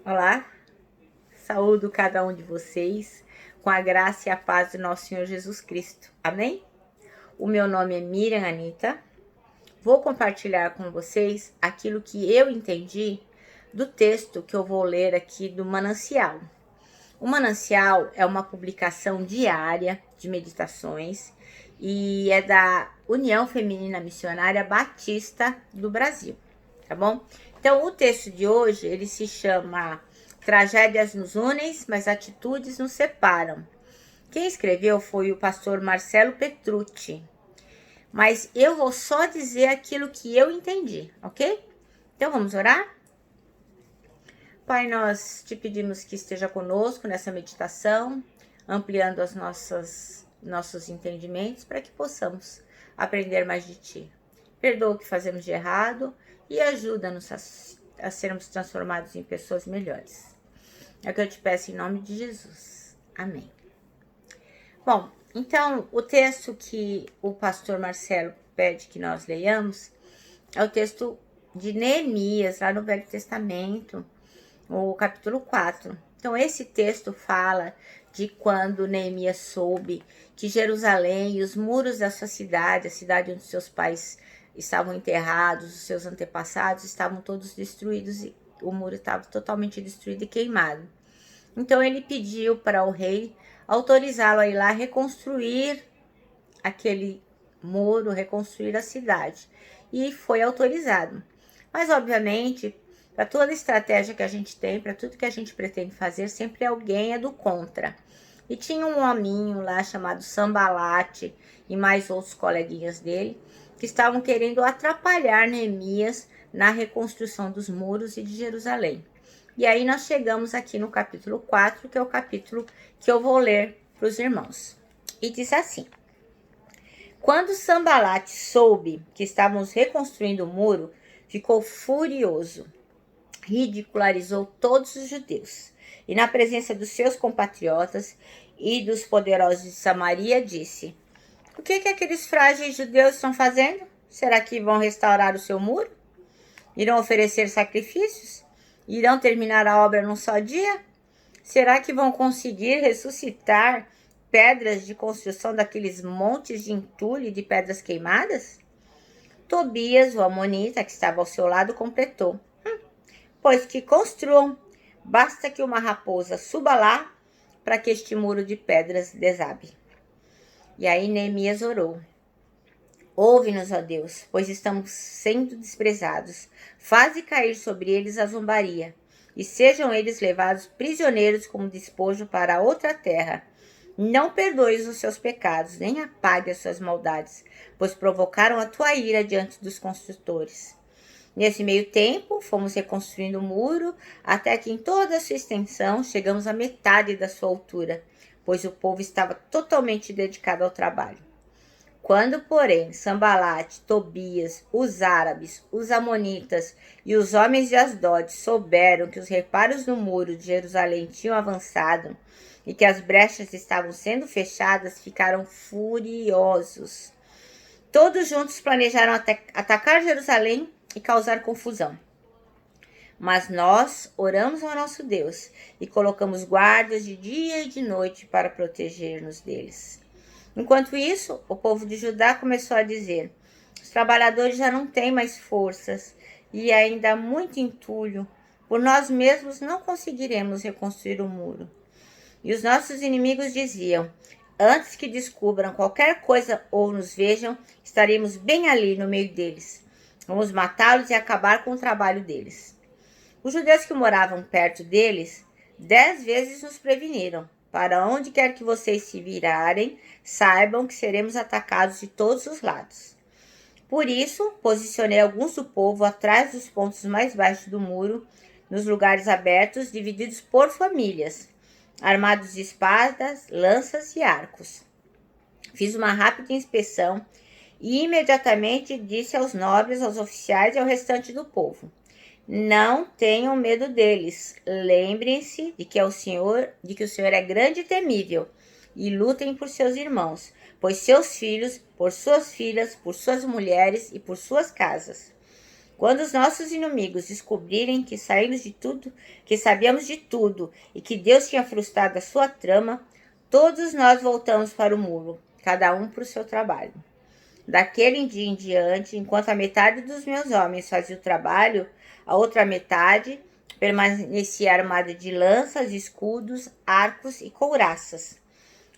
Olá, saúdo cada um de vocês com a graça e a paz do nosso Senhor Jesus Cristo. Amém? O meu nome é Miriam Anita. Vou compartilhar com vocês aquilo que eu entendi do texto que eu vou ler aqui do Manancial. O Manancial é uma publicação diária de meditações e é da União Feminina Missionária Batista do Brasil, tá bom? Então, o texto de hoje, ele se chama Tragédias nos unem, mas atitudes nos separam. Quem escreveu foi o pastor Marcelo Petrucci. Mas eu vou só dizer aquilo que eu entendi, ok? Então, vamos orar? Pai, nós te pedimos que esteja conosco nessa meditação, ampliando os nossos entendimentos para que possamos aprender mais de Ti. Perdoa o que fazemos de errado e ajuda-nos a sermos transformados em pessoas melhores. É o que eu te peço em nome de Jesus. Amém. Bom, então o texto que o pastor Marcelo pede que nós leiamos é o texto de Neemias, lá no Velho Testamento, o capítulo 4. Então, esse texto fala de quando Neemias soube que Jerusalém e os muros da sua cidade, a cidade onde seus pais estavam enterrados, os seus antepassados, estavam todos destruídos e o muro estava totalmente destruído e queimado. Então, ele pediu para o rei autorizá-lo a ir lá reconstruir aquele muro, reconstruir a cidade. E foi autorizado. Mas, obviamente, para toda estratégia que a gente tem, para tudo que a gente pretende fazer, sempre alguém é do contra. E tinha um hominho lá chamado Sambalate e mais outros coleguinhas dele que estavam querendo atrapalhar Neemias na reconstrução dos muros e de Jerusalém. E aí nós chegamos aqui no capítulo 4, que é o capítulo que eu vou ler para os irmãos. E diz assim: Quando Sambalate soube que estávamos reconstruindo o muro, ficou furioso. Ridicularizou todos os judeus. E na presença dos seus compatriotas e dos poderosos de Samaria, disse: O que aqueles frágeis judeus estão fazendo? Será que vão restaurar o seu muro? Irão oferecer sacrifícios? Irão terminar a obra num só dia? Será que vão conseguir ressuscitar pedras de construção daqueles montes de entulho e de pedras queimadas? Tobias, o amonita, que estava ao seu lado, completou: Pois que construam, basta que uma raposa suba lá para que este muro de pedras desabe. E aí Neemias orou: Ouve-nos, ó Deus, pois estamos sendo desprezados. Faze cair sobre eles a zombaria, e sejam eles levados prisioneiros como despojo para outra terra. Não perdoes os seus pecados, nem apague as suas maldades, pois provocaram a tua ira diante dos construtores. Nesse meio tempo, fomos reconstruindo o muro, até que em toda a sua extensão chegamos à metade da sua altura, pois o povo estava totalmente dedicado ao trabalho. Quando, porém, Sambalate, Tobias, os árabes, os amonitas e os homens de Asdod souberam que os reparos no muro de Jerusalém tinham avançado e que as brechas estavam sendo fechadas, ficaram furiosos. Todos juntos planejaram atacar Jerusalém e causar confusão. Mas nós oramos ao nosso Deus e colocamos guardas de dia e de noite para proteger-nos deles. Enquanto isso, o povo de Judá começou a dizer: Os trabalhadores já não têm mais forças e ainda há muito entulho. Por nós mesmos não conseguiremos reconstruir o muro. E os nossos inimigos diziam: Antes que descubram qualquer coisa ou nos vejam, estaremos bem ali no meio deles. Vamos matá-los e acabar com o trabalho deles. Os judeus que moravam perto deles 10 vezes nos preveniram: Para onde quer que vocês se virarem, saibam que seremos atacados de todos os lados. Por isso, posicionei alguns do povo atrás dos pontos mais baixos do muro, nos lugares abertos, divididos por famílias, armados de espadas, lanças e arcos. Fiz uma rápida inspeção e imediatamente disse aos nobres, aos oficiais e ao restante do povo: Não tenham medo deles. Lembrem-se de que o Senhor é grande e temível, e lutem por seus irmãos, por seus filhos, por suas filhas, por suas mulheres e por suas casas. Quando os nossos inimigos descobrirem que saímos de tudo, que sabíamos de tudo e que Deus tinha frustrado a sua trama, todos nós voltamos para o muro, cada um para o seu trabalho. Daquele dia em diante, enquanto a metade dos meus homens fazia o trabalho, a outra metade permanecia armada de lanças, escudos, arcos e couraças.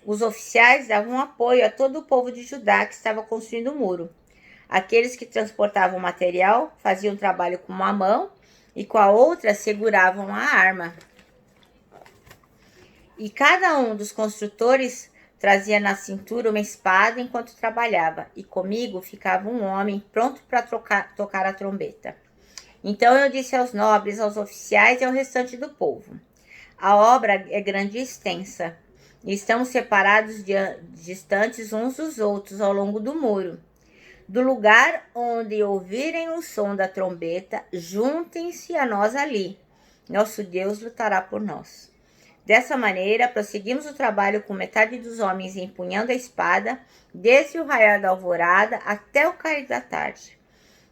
Os oficiais davam apoio a todo o povo de Judá que estava construindo o muro. Aqueles que transportavam o material faziam o trabalho com uma mão e com a outra seguravam a arma. E cada um dos construtores trazia na cintura uma espada enquanto trabalhava, e comigo ficava um homem pronto para tocar a trombeta. Então eu disse aos nobres, aos oficiais e ao restante do povo: a obra é grande e extensa, e estamos separados distantes uns dos outros ao longo do muro. Do lugar onde ouvirem o som da trombeta, juntem-se a nós ali. Nosso Deus lutará por nós. Dessa maneira, prosseguimos o trabalho com metade dos homens empunhando a espada, desde o raiar da alvorada até o cair da tarde.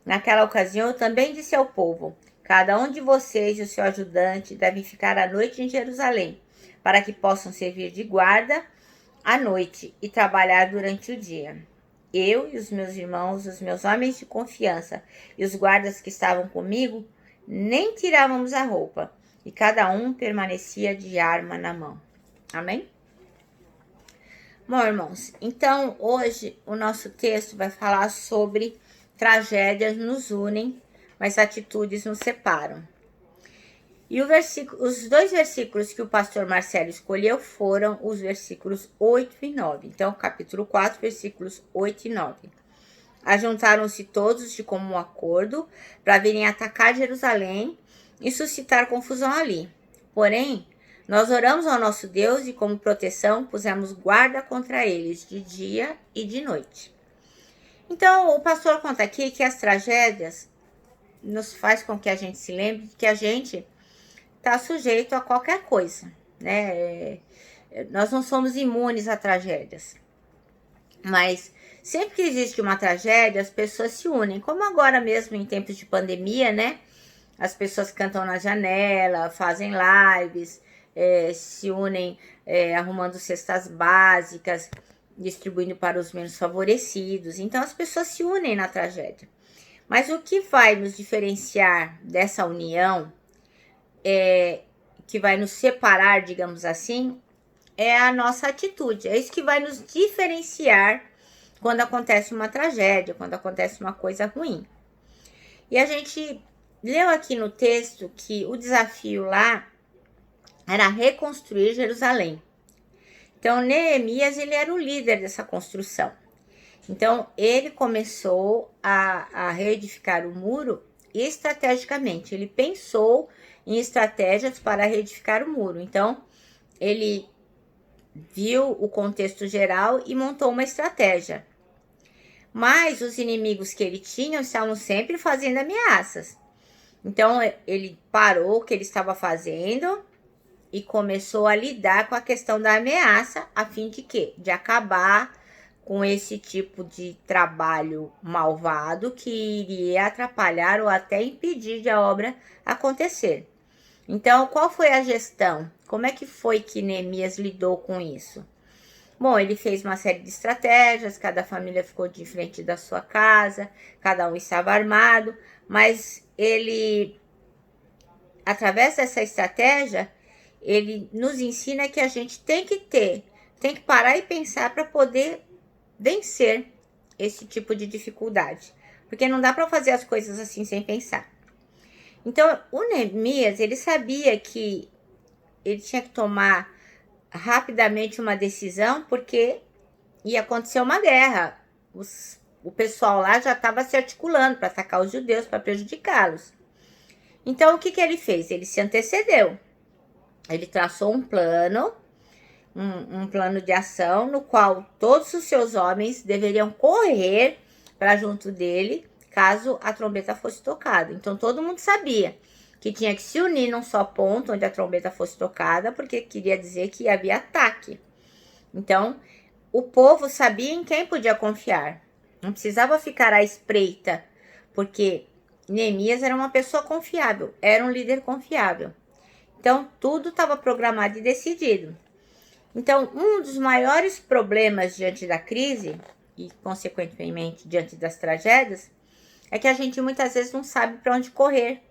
Naquela ocasião, eu também disse ao povo: cada um de vocês e o seu ajudante devem ficar à noite em Jerusalém, para que possam servir de guarda à noite e trabalhar durante o dia. Eu e os meus irmãos, os meus homens de confiança e os guardas que estavam comigo, nem tirávamos a roupa, e cada um permanecia de arma na mão. Amém? Bom, irmãos, então hoje o nosso texto vai falar sobre tragédias nos unem, mas atitudes nos separam. E os dois versículos que o pastor Marcelo escolheu foram os versículos 8 e 9. Então, capítulo 4, versículos 8 e 9. Ajuntaram-se todos de comum acordo para virem atacar Jerusalém e suscitar confusão ali. Porém, nós oramos ao nosso Deus e, como proteção, pusemos guarda contra eles de dia e de noite. Então, o pastor conta aqui que as tragédias nos faz com que a gente se lembre que a gente está sujeito a qualquer coisa, né? Nós não somos imunes a tragédias, mas sempre que existe uma tragédia, as pessoas se unem, como agora mesmo em tempos de pandemia, né? As pessoas cantam na janela, fazem lives, se unem arrumando cestas básicas, distribuindo para os menos favorecidos. Então as pessoas se unem na tragédia. Mas o que vai nos diferenciar dessa união, que vai nos separar, digamos assim, é a nossa atitude. É isso que vai nos diferenciar quando acontece uma tragédia, quando acontece uma coisa ruim. E a gente leu aqui no texto que o desafio lá era reconstruir Jerusalém. Então, Neemias, ele era o líder dessa construção. Então, ele começou a reedificar o muro estrategicamente. Ele pensou em estratégias para reedificar o muro. Então, ele viu o contexto geral e montou uma estratégia. Mas os inimigos que ele tinha estavam sempre fazendo ameaças. Então, ele parou o que ele estava fazendo e começou a lidar com a questão da ameaça, a fim de quê? De acabar com esse tipo de trabalho malvado que iria atrapalhar ou até impedir de a obra acontecer. Então, qual foi a gestão? Como é que foi que Neemias lidou com isso? Bom, ele fez uma série de estratégias, cada família ficou de frente da sua casa, cada um estava armado, mas ele, através dessa estratégia, ele nos ensina que a gente tem que parar e pensar para poder vencer esse tipo de dificuldade, porque não dá para fazer as coisas assim sem pensar. Então, o Neemias, ele sabia que ele tinha que tomar rapidamente uma decisão, porque ia acontecer uma guerra. O pessoal lá já estava se articulando para atacar os judeus, para prejudicá-los. Então, o que ele fez? Ele se antecedeu. Ele traçou um plano, um plano de ação, no qual todos os seus homens deveriam correr para junto dele, caso a trombeta fosse tocada. Então, todo mundo sabia que tinha que se unir num só ponto onde a trombeta fosse tocada, porque queria dizer que havia ataque. Então, o povo sabia em quem podia confiar. Não precisava ficar à espreita, porque Neemias era uma pessoa confiável, era um líder confiável. Então, tudo estava programado e decidido. Então, um dos maiores problemas diante da crise, e consequentemente diante das tragédias, é que a gente muitas vezes não sabe para onde correr.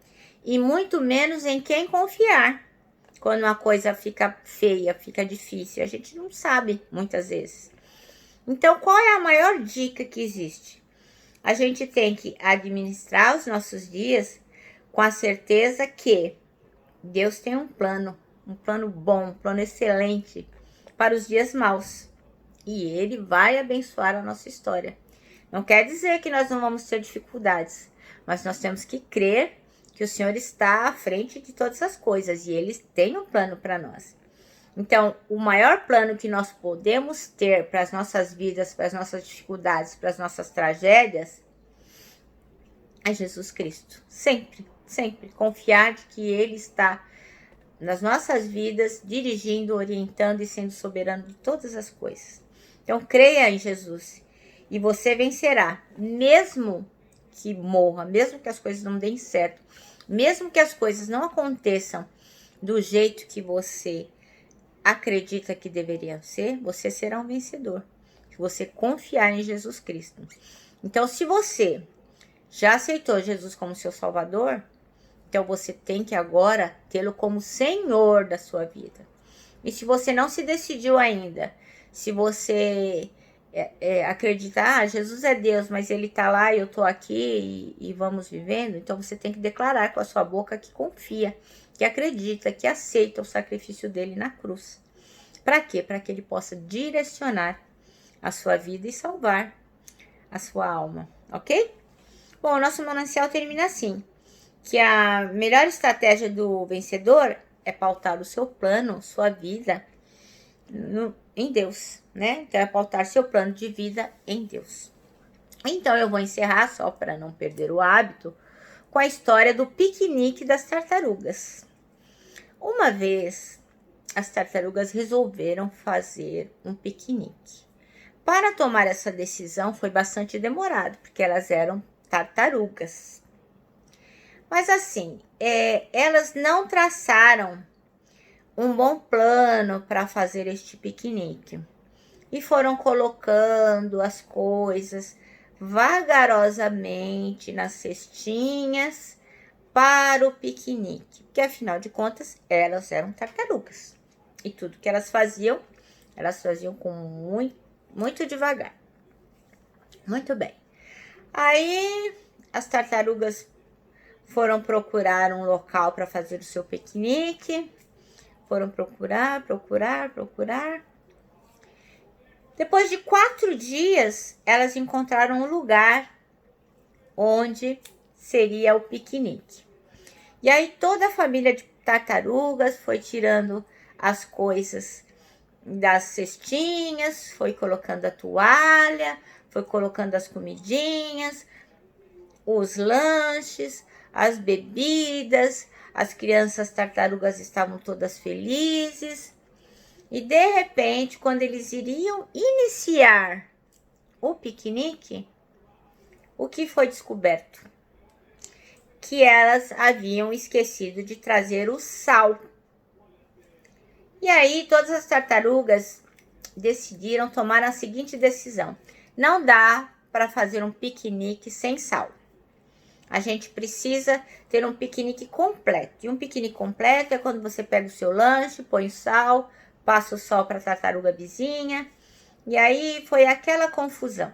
E muito menos em quem confiar. Quando uma coisa fica feia, fica difícil, a gente não sabe muitas vezes. Então, qual é a maior dica que existe? A gente tem que administrar os nossos dias com a certeza que Deus tem um plano bom, um plano excelente para os dias maus. E Ele vai abençoar a nossa história. Não quer dizer que nós não vamos ter dificuldades, mas nós temos que crer que o Senhor está à frente de todas as coisas e Ele tem um plano para nós. Então, o maior plano que nós podemos ter para as nossas vidas, para as nossas dificuldades, para as nossas tragédias, é Jesus Cristo. Sempre, sempre confiar de que Ele está nas nossas vidas, dirigindo, orientando e sendo soberano de todas as coisas. Então, creia em Jesus e você vencerá, mesmo que morra, mesmo que as coisas não deem certo, mesmo que as coisas não aconteçam do jeito que você acredita que deveriam ser, você será um vencedor. Se você confiar em Jesus Cristo. Então, se você já aceitou Jesus como seu Salvador, então você tem que agora tê-lo como Senhor da sua vida. E se você não se decidiu ainda, se você acreditar, Jesus é Deus, mas Ele está lá e eu estou aqui e vamos vivendo, então você tem que declarar com a sua boca que confia, que acredita, que aceita o sacrifício dele na cruz. Para quê? Para que Ele possa direcionar a sua vida e salvar a sua alma, ok? Bom, o nosso manancial termina assim, que a melhor estratégia do vencedor é pautar o seu plano, sua vida em Deus, né? Então é pautar seu plano de vida em Deus. Então eu vou encerrar, só para não perder o hábito, com a história do piquenique das tartarugas. Uma vez, as tartarugas resolveram fazer um piquenique. Para tomar essa decisão foi bastante demorado, porque elas eram tartarugas. Mas assim, elas não traçaram um bom plano para fazer este piquenique. E foram colocando as coisas vagarosamente nas cestinhas para o piquenique. Porque afinal de contas, elas eram tartarugas. E tudo que elas faziam com muito devagar. Muito bem. Aí as tartarugas foram procurar um local para fazer o seu piquenique. Foram procurar. Depois de 4 dias, elas encontraram um lugar onde seria o piquenique. E aí toda a família de tartarugas foi tirando as coisas das cestinhas, foi colocando a toalha, foi colocando as comidinhas, os lanches, as bebidas. As crianças tartarugas estavam todas felizes. E de repente, quando eles iriam iniciar o piquenique, o que foi descoberto? Que elas haviam esquecido de trazer o sal. E aí todas as tartarugas decidiram tomar a seguinte decisão: não dá para fazer um piquenique sem sal. A gente precisa ter um piquenique completo. E um piquenique completo é quando você pega o seu lanche, põe o sal, passa o sal para a tartaruga vizinha. E aí foi aquela confusão.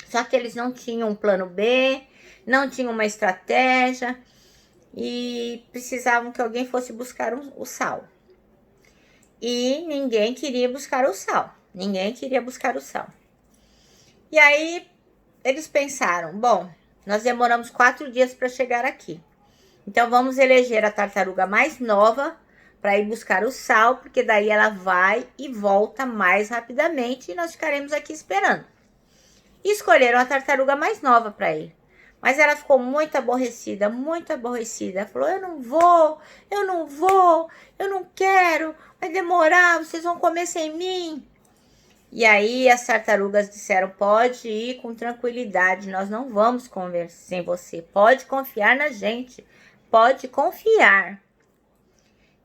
Só que eles não tinham um plano B, não tinham uma estratégia e precisavam que alguém fosse buscar o sal. E ninguém queria buscar o sal. E aí eles pensaram, bom, nós demoramos 4 dias para chegar aqui. Então vamos eleger a tartaruga mais nova para ir buscar o sal, porque daí ela vai e volta mais rapidamente e nós ficaremos aqui esperando. E escolheram a tartaruga mais nova para ir. Mas ela ficou muito aborrecida. Ela falou, eu não vou, eu não quero, vai demorar, vocês vão comer sem mim. E aí as tartarugas disseram, pode ir com tranquilidade, nós não vamos conversar sem você, pode confiar na gente, pode confiar.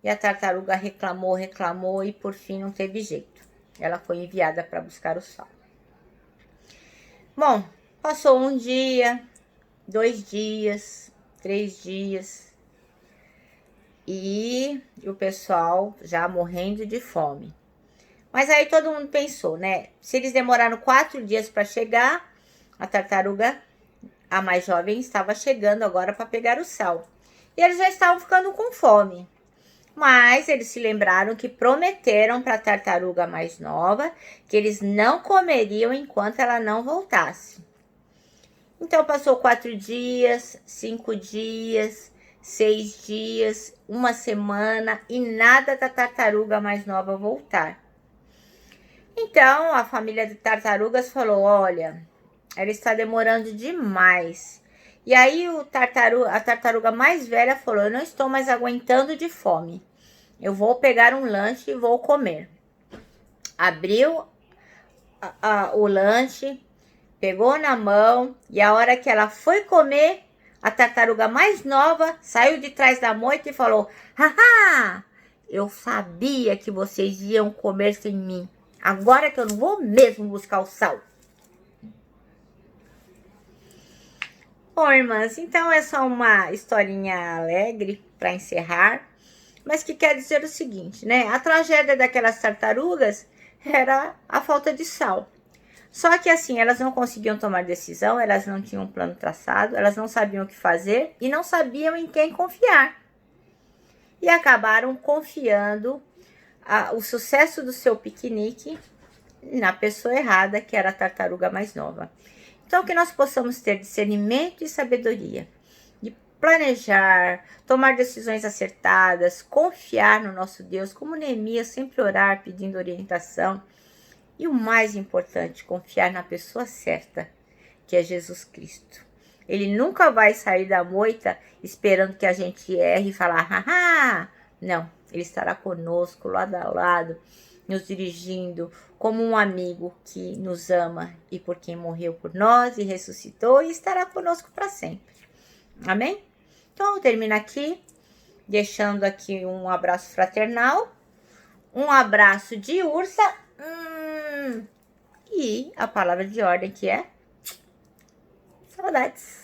E a tartaruga reclamou, reclamou e por fim não teve jeito. Ela foi enviada para buscar o sal. Bom, passou um dia, 2 dias, 3 dias e o pessoal já morrendo de fome. Mas aí todo mundo pensou, né? Se eles demoraram 4 dias para chegar, a tartaruga, a mais jovem, estava chegando agora para pegar o sal. E eles já estavam ficando com fome. Mas eles se lembraram que prometeram para a tartaruga mais nova que eles não comeriam enquanto ela não voltasse. Então passou 4 dias, 5 dias, 6 dias, 1 semana e nada da tartaruga mais nova voltar. Então a família de tartarugas falou, olha, ela está demorando demais. E aí a tartaruga mais velha falou, eu não estou mais aguentando de fome. Eu vou pegar um lanche e vou comer. Abriu o lanche, pegou na mão e a hora que ela foi comer, a tartaruga mais nova saiu de trás da moita e falou, haha, eu sabia que vocês iam comer sem mim. Agora que eu não vou mesmo buscar o sal. Bom, irmãs, então é só uma historinha alegre para encerrar, mas que quer dizer o seguinte, né? A tragédia daquelas tartarugas era a falta de sal. Só que assim, elas não conseguiam tomar decisão, elas não tinham um plano traçado, elas não sabiam o que fazer e não sabiam em quem confiar. E acabaram confiando o sucesso do seu piquenique na pessoa errada, que era a tartaruga mais nova. Então, que nós possamos ter discernimento e sabedoria, de planejar, tomar decisões acertadas, confiar no nosso Deus, como Neemias, sempre orar, pedindo orientação. E o mais importante, confiar na pessoa certa, que é Jesus Cristo. Ele nunca vai sair da moita esperando que a gente erre e falar, haha, não. Ele estará conosco, lado a lado, nos dirigindo como um amigo que nos ama e por quem morreu por nós e ressuscitou e estará conosco para sempre. Amém? Então, eu termino aqui, deixando aqui um abraço fraternal, um abraço de ursa e a palavra de ordem que é saudades.